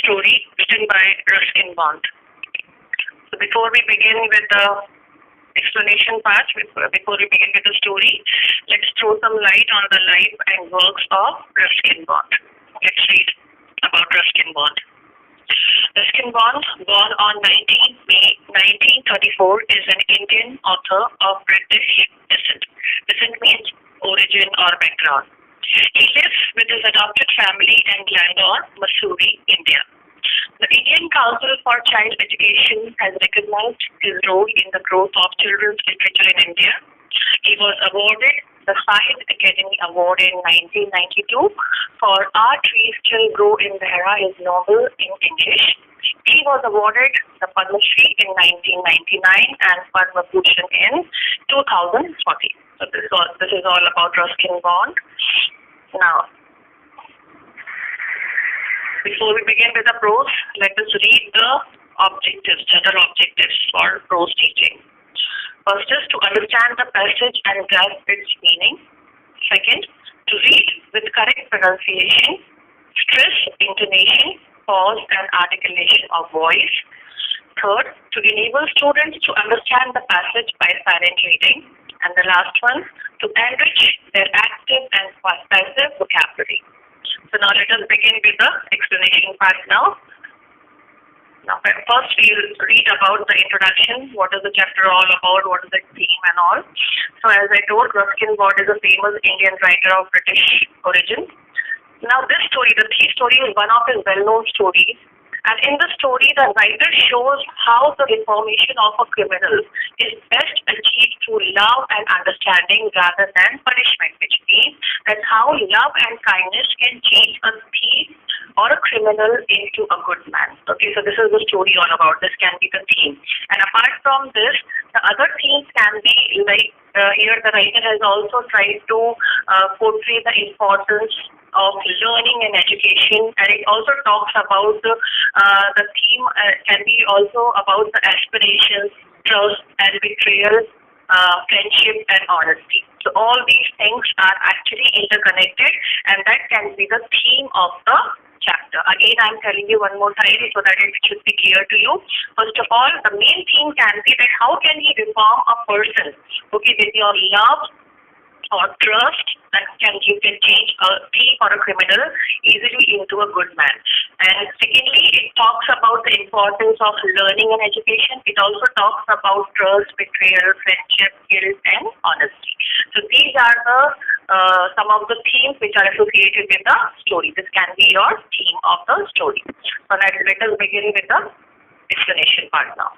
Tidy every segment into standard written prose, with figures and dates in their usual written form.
story written by Ruskin Bond. So before we begin with the explanation part, before we begin with the story, let's throw some light on the life and works of Ruskin Bond. Let's read about Ruskin Bond. Ruskin Bond, born on 19 May 1934, is an Indian author of British descent. Descent means origin or background. He lives with his adopted family in Bangalore, Missouri, India. The Indian Council for Child Education has recognized his role in the growth of children's literature in India. He was awarded the 5th Academy Award in 1992 for Our Trees Still Grow in Dehra, his novel in English. He was awarded the Padma Shri in 1999 and Padma Bhushan in 2014. So this is all about Ruskin Bond. Now, before we begin with the prose, let us read the general objectives for prose teaching. First is to understand the passage and grasp its meaning. Second, to read with correct pronunciation, stress, intonation, pause and articulation of voice. Third, to enable students to understand the passage by silent reading. And the last one, to enrich their active and passive vocabulary. So now let us begin with the explanation part now. Now first we'll read about the introduction, what is the chapter all about, what is the theme and all. So as I told, Ruskin Bond is a famous Indian writer of British origin. Now this story, the thief story, is one of his well-known stories. And in the story, the writer shows how the reformation of a criminal is best achieved through love and understanding rather than punishment, which means that how love and kindness can change a thief or a criminal into a good man. Okay, so this is the story all about. This can be the theme. And apart from this, the other themes can be like here the writer has also tried to portray the importance of learning and education, and it also talks about the theme can be also about the aspirations, trust and betrayal, friendship and honesty. So all these things are actually interconnected, and that can be the theme of the chapter. Again, I'm telling you one more time so that it should be clear to you. First of all, the main theme can be that how can he reform a person, okay, with your love or trust, that you can change a thief or a criminal easily into a good man. And secondly, it talks about the importance of learning and education. It also talks about trust, betrayal, friendship, guilt, and honesty. So these are the some of the themes which are associated with the story. This can be your theme of the story. So let us begin with the explanation part now.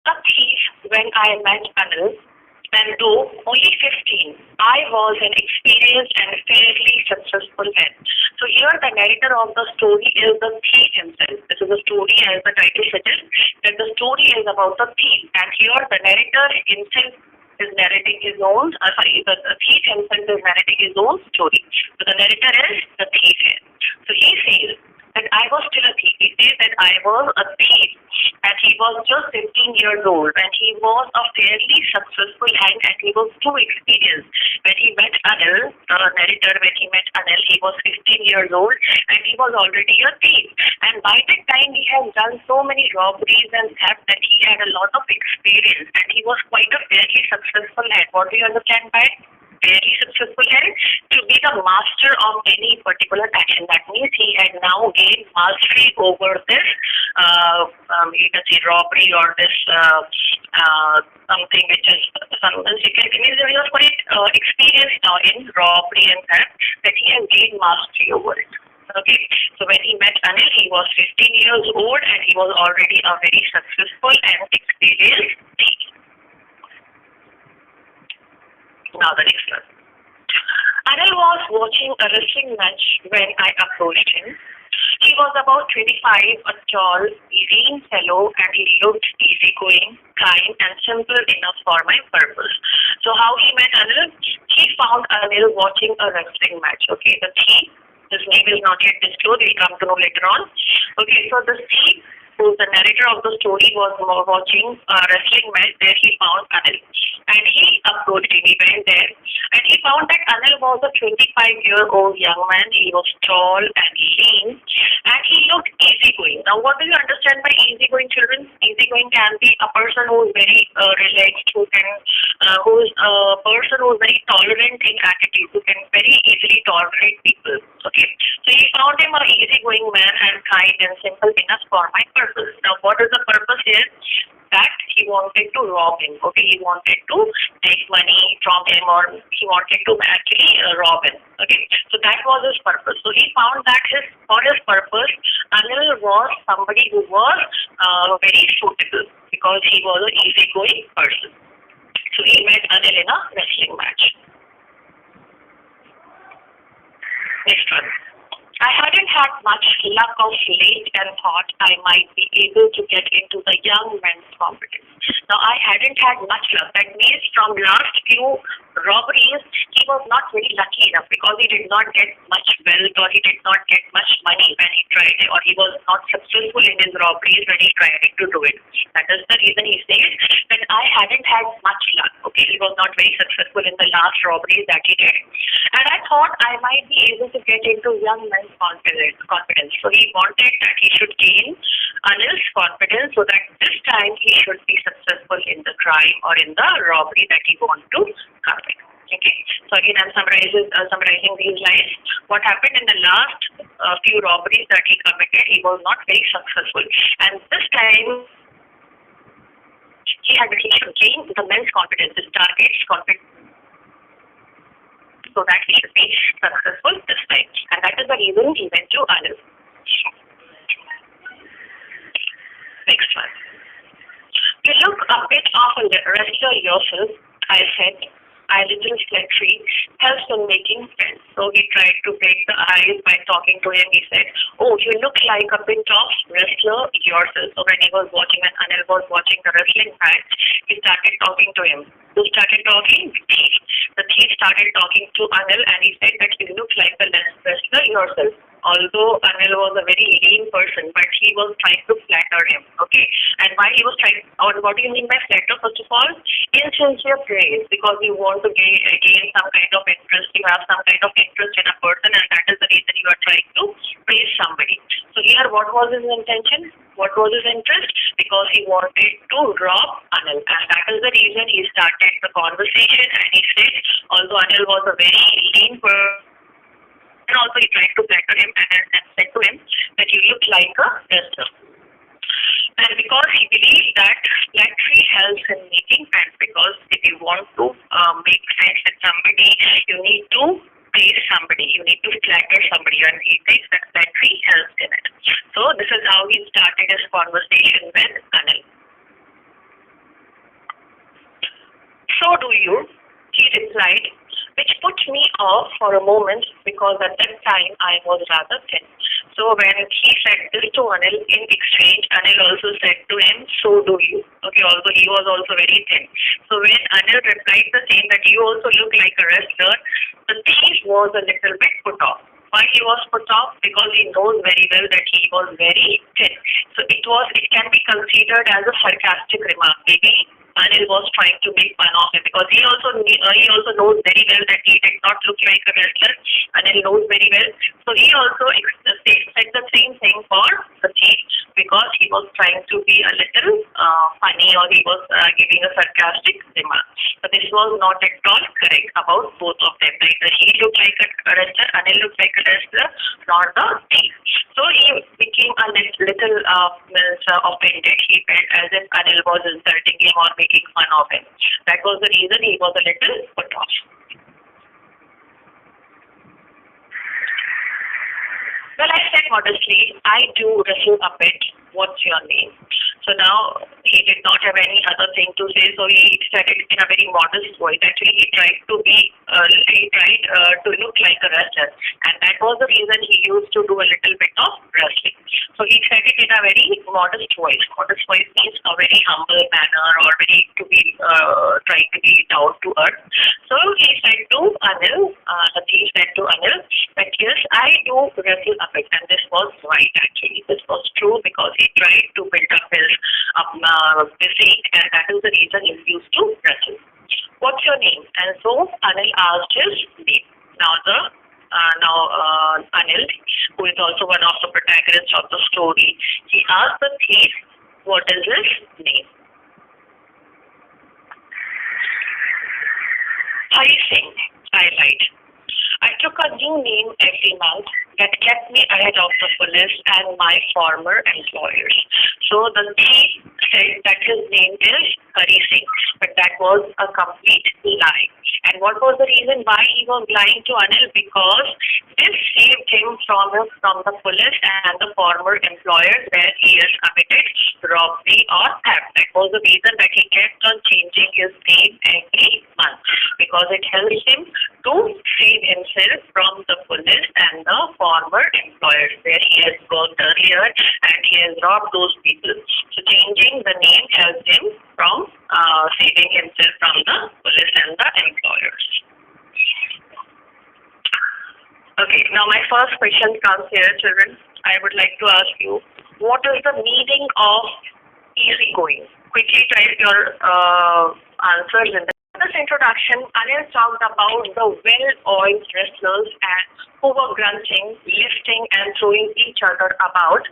A thief when I met Anil, and though only 15, I was an experienced and fairly successful man. So here the narrator of the story is the thief himself. This is a story, as the title suggests, that the story is about the thief. And here the narrator himself is narrating his own, the thief himself is narrating his own story. So the narrator is the thief here. So he says that I was still a thief. He says that I was a thief and he was just 15 years old and he was a fairly successful hand and he was too experienced. When he met Anil, the narrator, when he met Anil, he was 15 years old and he was already a thief. And by that time he has done so many robberies and theft that he had a lot of experience and he was quite a fairly successful hand. What do you understand by very successful and to be the master of any particular action? That means he had now gained mastery over this you can say robbery or this something which is he was quite experienced now in robbery and theft, that he has gained mastery over it. Okay, so when he met Anil, he was 15 years old and he was already a very successful and experienced thief. Now the next one. Anil was watching a wrestling match when I approached him. He was about 25, a tall, lean fellow, and he looked easygoing, kind, and simple enough for my purpose. So how he met Anil? He found Anil watching a wrestling match. Okay, the thief, his name is not yet disclosed, we'll come to know later on. Okay, so the thief, who's the narrator of the story, was watching a wrestling match. There he found Anil. And he approached him, he went there. And he found that Anil was a 25-year-old young man. He was tall and lean. And he looked easygoing. Now, what do you understand by easygoing, children? Easygoing can be a person who is very relaxed, who is a person who is very tolerant in attitude, who can very easily tolerate people. Okay. So he found him an easygoing man and kind and simple enough for my purpose. Now, what is the purpose here? That he wanted to rob him. Okay, he wanted to take money from him, or he wanted to actually rob him. Okay, so that was his purpose. So he found that for his purpose, Anil was somebody who was very suitable because he was an easygoing person. So he met Anil in a wrestling match. Next one. I hadn't had much luck of late and thought I might be able to get into the young men's competition. Now, I hadn't had much luck. That means from last few robberies, he was not very lucky enough because he did not get much wealth, or he did not get much money when he tried it, or he was not successful in his robberies when he tried to do it. That is the reason he says that I hadn't had much luck. Okay, he was not very successful in the last robberies that he did. And I thought I might be able to get into young men's confidence. So he wanted that he should gain Anil's confidence so that this time he should be successful in the crime or in the robbery that he wants to commit. Okay. So again, I'm summarizing these lines. What happened in the last few robberies that he committed, he was not very successful. And this time, he should gain the men's confidence, his target's confidence, so that he should be successful this time. And that is the reason he went to Anil. Next one. You look a bit of a wrestler yourself, I said. A little flattery helps in making friends. So he tried to break the ice by talking to him. He said, "Oh, you look like a bit of wrestler yourself." So when Anil was watching the wrestling match, he started talking to him. Who started talking? The thief. The thief started talking to Anil and he said that you look like a wrestler yourself. Although Anil was a very lean person, but he was trying to flatter him. Okay. And why he was trying, or what do you mean by flatter? First of all, insincere praise, because you want to gain some kind of interest, you have some kind of interest in a person, and that is the reason you are trying to praise somebody. So here, what was his intention? What was his interest? Because he wanted to rob Anil, and that is the reason he started the conversation. And he said, although Anil was a very lean person, and also he tried to flatter him and said to him that you look like a wrestler. And because he believed that flattery helps in making friends, because if you want to make friends with somebody, you need to praise somebody, you need to flatter somebody, and he thinks that flattery helps in it. So this is how he started his conversation with Anil. So do you? He replied, which put me off for a moment because at that time I was rather thin. So when he said this to Anil, in exchange, Anil also said to him, so do you. Okay, although he was also very thin. So when Anil replied the same, that you also look like a wrestler, the thief was a little bit put off. Why he was put off? Because he knows very well that he was very thin. So it can be considered as a sarcastic remark. Maybe Anil was trying to make fun of him because he also knows very well that he did not look like a wrestler. Anil knows very well. So he also said the same thing for the thief because he was trying to be a little funny, or he was giving a sarcastic remark. But this was not at all correct about both of them. Neither he looked like a wrestler, Anil looked like a wrestler, nor the thief. So he became a little offended. He felt as if Anil was insulting him or making fun of him. That was the reason he was a little put off. Well, I said modestly, I do wrestle a bit. What's your name? So now he did not have any other thing to say, so he said it in a very modest voice. Actually, he tried to look like a wrestler, and that was the reason he used to do a little bit of wrestling. So he said it in a very modest voice. Modest voice means a very humble manner, or very to be trying to be down to earth. So he said to Anil, the thief said to Anil that yes, I do wrestle a bit, and this was right actually. This was true because he tried to build up his physique, and that is the reason he used to wrestle. What's your name? And so Anil asked his name. Anil, who is also one of the protagonists of the story, he asked the thief, what is his name? Hari Singh, I lied. I took a new name every month that kept me ahead of the police and my former employers. So the thief said that his name is Hari Singh, but that was a complete lie. And what was the reason why he was lying to Anil? Because this saved him from the police and the former employers where he has committed robbery or theft. That was the reason that he kept on changing his name every month, because it helps him to save himself from the police and the former employers where he has worked earlier and he has robbed those people. So changing the name helps him from saving himself from the police and the employers. Okay, now my first question comes here, children. I would like to ask you, what is the meaning of easygoing? Quickly type your answers in this introduction. Anil talked about the well-oiled wrestlers and who were grunting, lifting, and throwing each other about.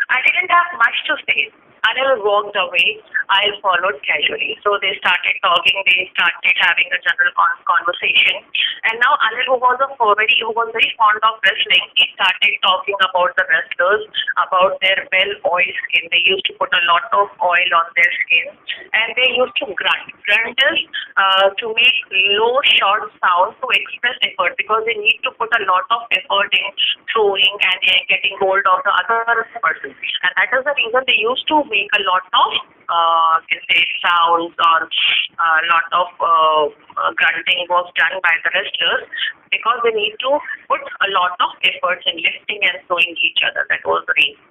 I didn't have much to say. Anil walked away. I followed casually. So they started talking. They started having a general conversation. And now Anil, who was very fond of wrestling, he started talking about the wrestlers, about their well-oiled skin. They used to put a lot of oil on their skin, and they used to grunt. Grunt is to make low, short sound to express effort, because they need to put a lot of effort in throwing and getting hold of the other person. And that is the reason they used to make a lot of sounds, or a lot of grunting was done by the wrestlers, because they need to put a lot of efforts in lifting and throwing each other. That was the reason.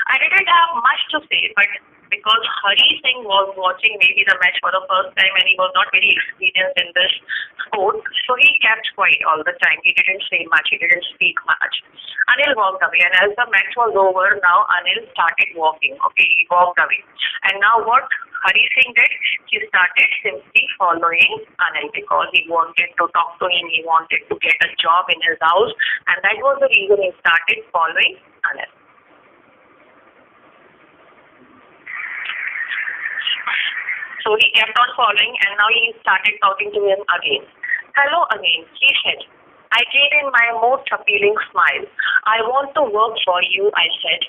I didn't have much to say, but because Hari Singh was watching maybe the match for the first time and he was not very experienced in this sport, so he kept quiet all the time. He didn't say much, he didn't speak much. Anil walked away, and as the match was over, now Anil started walking. Okay, he walked away. And now what Hari Singh did, he started simply following Anil, because he wanted to talk to him, he wanted to get a job in his house, and that was the reason he started following Anil. So he kept on following, and now he started talking to him again. Hello again, he said. I gave him my most appealing smile. I want to work for you, I said,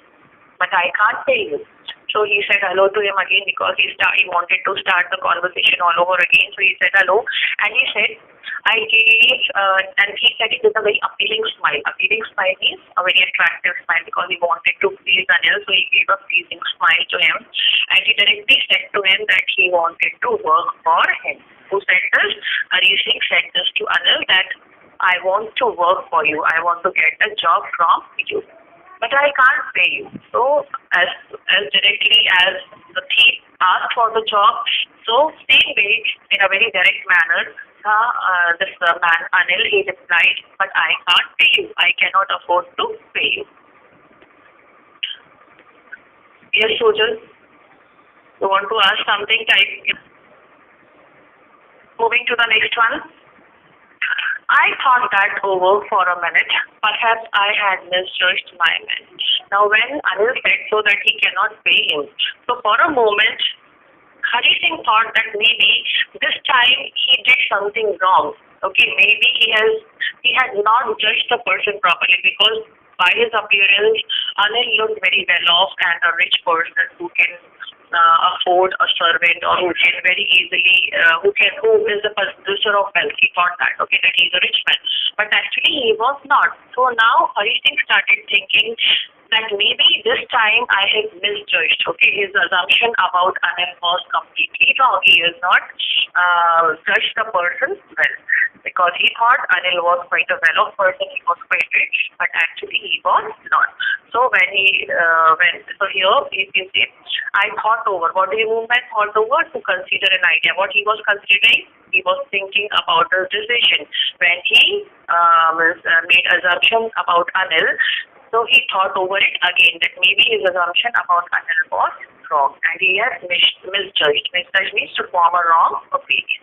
but I can't pay you. So he said hello to him again, because he wanted to start the conversation all over again. So he said hello, and he said, and he said it is a very appealing smile. Appealing smile means a very attractive smile, because he wanted to please Anil, so he gave a pleasing smile to him. And he directly said to him that he wanted to work for him. Who said this? Hari Singh said this to Anil, that I want to work for you. I want to get a job from you, but I can't pay you. So as directly as the thief asked for the job, so same way, in a very direct manner, this man Anil, he replied, but I can't pay you. I cannot afford to pay you. Yes, Sujal, you want to ask something? Type. Moving to the next one. I thought that over for a minute. Perhaps I had misjudged my man. Now when Anil said so that he cannot pay him, so for a moment, Hari Singh thought that maybe this time he did something wrong. Okay, maybe he had not judged the person properly, because by his appearance, Anil looked very well off and a rich person who can afford a servant or who can very easily, who is the possessor of wealth. He thought that, okay, that he's a rich man. But actually he was not. So now Hari Singh started thinking that maybe this time I have misjudged. Okay, his assumption about Anil was completely wrong. He has not judged the person well, because he thought Anil was quite a well-off person, he was quite rich, but actually he was not. So when he so here if you say, I thought over. What do you mean by thought over? To consider an idea. What he was considering? He was thinking about a decision. When he made assumption about Anil, so he thought over it again that maybe his assumption about Anil was wrong and he has misjudged. Misjudged means to form a wrong opinion.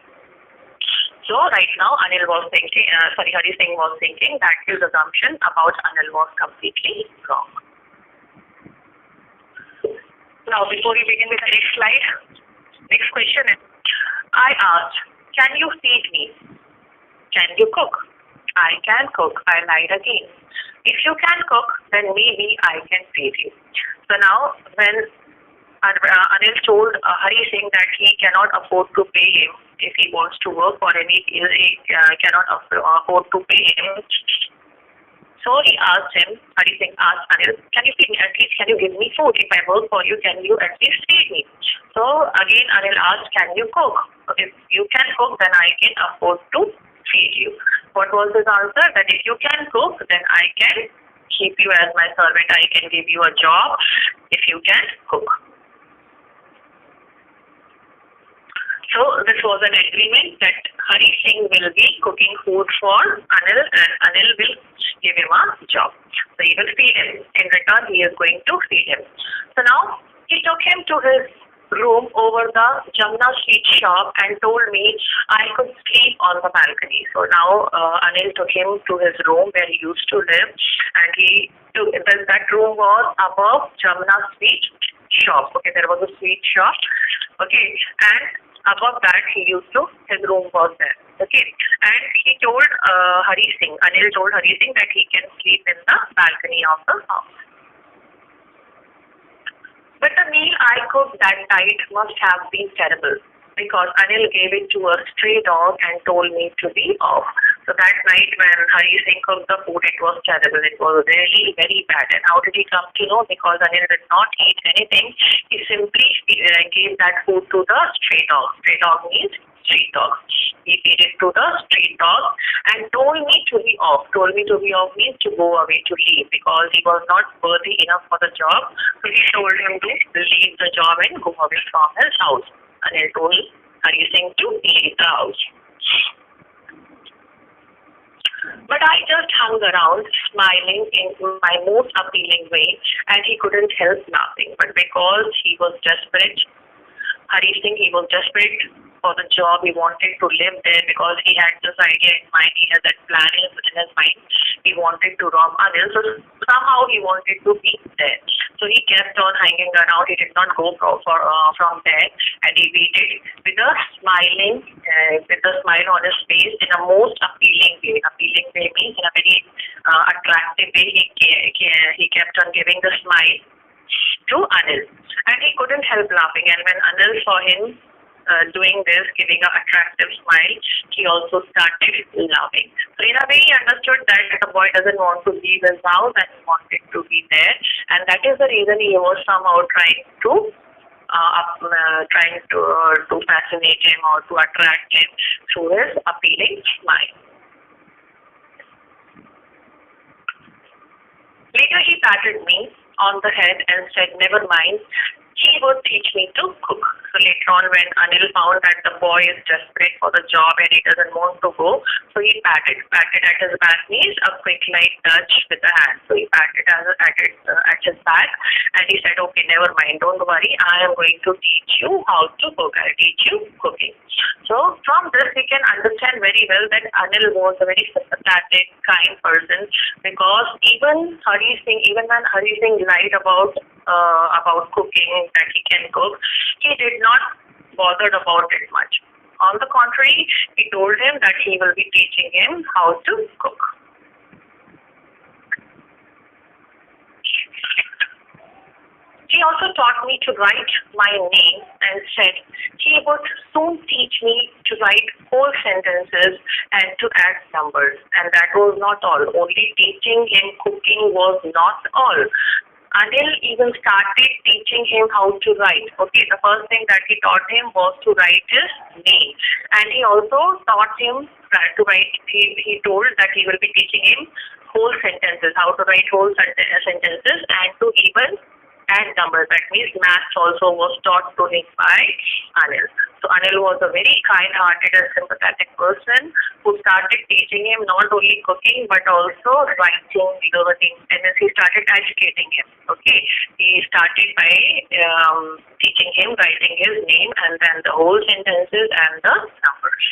So right now Hari Singh was thinking that his assumption about Anil was completely wrong. Now before we begin with the next slide, next question is, I asked, can you feed me? Can you cook? I can cook. I lied again. If you can cook, then maybe I can feed you. So now when Anil told Hari Singh that he cannot afford to pay him if he wants to work, or he cannot afford to pay him. So he asked him, Hari Singh asked Anil, can you feed me? At least can you give me food? If I work for you, can you at least feed me? So again Anil asked, can you cook? If you can cook, then I can afford to feed you. What was his answer? That if you can cook, then I can keep you as my servant. I can give you a job if you can cook. So this was an agreement that Hari Singh will be cooking food for Anil and Anil will give him a job. So he will feed him. In return, he is going to feed him. So now he took him to his room over the Jamna Street shop and told me I could sleep on the balcony. So now Anil took him to his room where he used to live, and that room was above Jamna Street shop. Okay, there was a sweet shop. Okay, and above that his room was there. Okay, and he told Anil told Hari Singh that he can sleep in the balcony of the house. But the meal I cooked that night must have been terrible, because Anil gave it to a stray dog and told me to be off. So that night when Hari Singh cooked the food, it was terrible. It was really very bad. And how did he come to know? Because Anil did not eat anything. He simply gave that food to the stray dog. Stray dog means street dog. He fed it to the street dog and told me to be off. Told me to be off means to go away, to leave, because he was not worthy enough for the job. So he told him to leave the job and go away from his house. Anil told Hari Singh to leave the house. But I just hung around, smiling in my most appealing way, and he couldn't help laughing. But because he was desperate, Hari Singh, he was desperate for the job. He wanted to live there because he had this idea in mind. He had that plan in his mind. He wanted to rob Anil. So somehow he wanted to be there. So he kept on hanging around. He did not go from there, and he waited with a smile on his face in a most appealing way. Appealing way means in a very attractive way. He kept on giving the smile to Anil, and he couldn't help laughing. And when Anil saw him doing this, giving an attractive smile, he also started laughing. So in a way, he understood that the boy doesn't want to leave his house and he wanted to be there, and that is the reason he was somehow trying to fascinate him or to attract him through his appealing smile. Later, he patted me on the head and said, "Never mind, he would teach me to cook." So later on, when Anil found that the boy is desperate for the job and he doesn't want to go, so he patted at his back knees, a quick light touch with the hand. So he patted at his back, and he said, "Okay, never mind, don't worry, I am going to teach you how to cook. I'll teach you cooking." So from this, we can understand very well that Anil was a very sympathetic, kind person, because even when Hari Singh lied about cooking, that he can cook, he did not bothered about it much. On the contrary, he told him that he will be teaching him how to cook. He He also taught me to write my name and said he would soon teach me to write whole sentences and to add numbers. And that was not all. Only teaching him cooking was not all. Anil even started teaching him how to write. Okay, the first thing that he taught him was to write his name. And he also taught him to write, he told that he will be teaching him whole sentences, how to write whole sentences and to even add numbers. That means maths also was taught to him by Anil. So Anil was a very kind-hearted and sympathetic person who started teaching him not only cooking but also writing below the things. And then he started educating him. Okay, he started by teaching him writing his name and then the whole sentences and the numbers.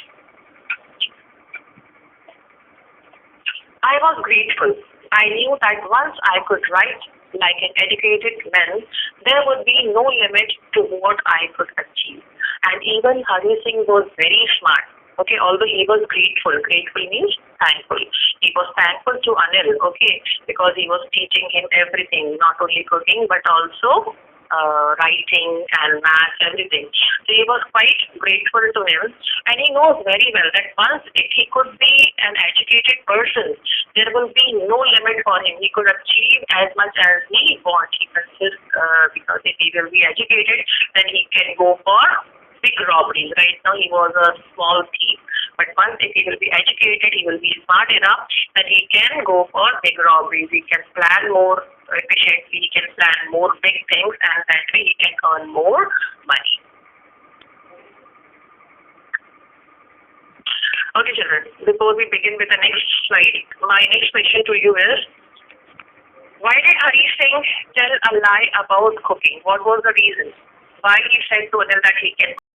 I was grateful. I knew that once I could write like an educated man, there would be no limit to what I could achieve. And even Hari Singh was very smart. Okay, although he was grateful. Grateful means thankful. He was thankful to Anil, okay, because he was teaching him everything, not only cooking but also writing and math, everything. So he was quite grateful to him, and he knows very well that once if he could be an educated person, there will be no limit for him. He could achieve as much as he wants. He consists because if he will be educated, then he can go for big robberies. Right now he was a small thief, but once if he will be educated, he will be smart enough that he can go for big robberies. He can plan more efficiently, he can plan more big things, and that way he can earn more money. Okay, children, before we begin with the next slide, my next question to you is, why did Hari Singh tell a lie about cooking? What was the reason? Why he said to Anil that he can